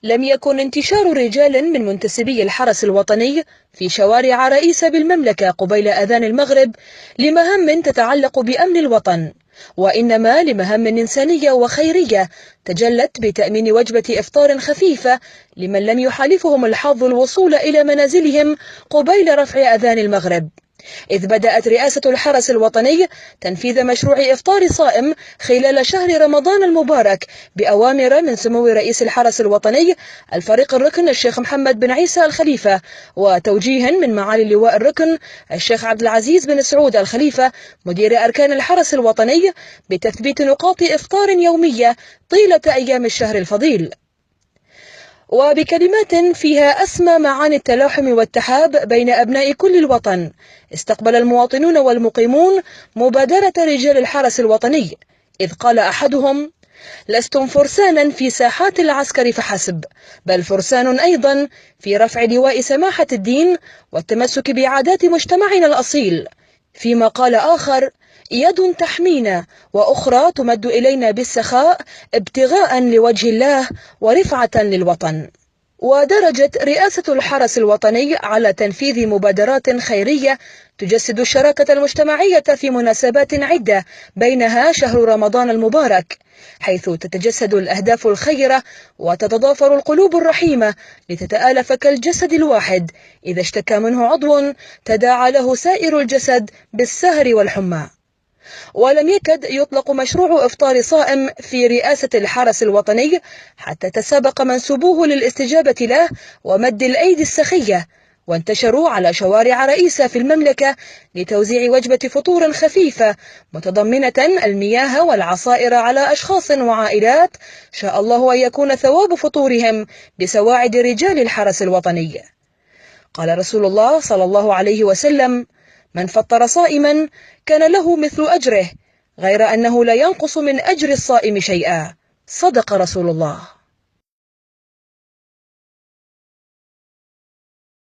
لم يكن انتشار رجال من منتسبي الحرس الوطني في شوارع رئيس بالمملكة قبيل أذان المغرب لمهام تتعلق بأمن الوطن، وإنما لمهام إنسانية وخيرية تجلت بتأمين وجبة إفطار خفيفة لمن لم يحالفهم الحظ الوصول إلى منازلهم قبيل رفع أذان المغرب. إذ بدأت رئاسة الحرس الوطني تنفيذ مشروع إفطار صائم خلال شهر رمضان المبارك بأوامر من سمو رئيس الحرس الوطني الفريق الركن الشيخ محمد بن عيسى الخليفة، وتوجيه من معالي اللواء الركن الشيخ عبد العزيز بن سعود الخليفة مدير أركان الحرس الوطني بتثبيت نقاط إفطار يومية طيلة أيام الشهر الفضيل. وبكلمات فيها أسمى معاني التلاحم والتحاب بين أبناء كل الوطن، استقبل المواطنون والمقيمون مبادرة رجال الحرس الوطني، إذ قال أحدهم: لستم فرسانا في ساحات العسكر فحسب، بل فرسان أيضا في رفع لواء سماحة الدين والتمسك بعادات مجتمعنا الأصيل. فيما قال آخر: يد تحمينا وأخرى تمد إلينا بالسخاء ابتغاء لوجه الله ورفعة للوطن. ودرجت رئاسة الحرس الوطني على تنفيذ مبادرات خيرية تجسد الشراكة المجتمعية في مناسبات عدة بينها شهر رمضان المبارك، حيث تتجسد الأهداف الخيرة وتتضافر القلوب الرحيمة لتتآلف كالجسد الواحد، إذا اشتكى منه عضو تداعى له سائر الجسد بالسهر والحمى. ولم يكد يطلق مشروع إفطار صائم في رئاسة الحرس الوطني حتى تسابق منسوبوه للاستجابة له ومد الأيدي السخية، وانتشروا على شوارع رئيسة في المملكة لتوزيع وجبة فطور خفيفة متضمنة المياه والعصائر على أشخاص وعائلات شاء الله أن يكون ثواب فطورهم بسواعد رجال الحرس الوطني. قال رسول الله صلى الله عليه وسلم: من فطر صائما كان له مثل أجره، غير أنه لا ينقص من أجر الصائم شيئا. صدق رسول الله.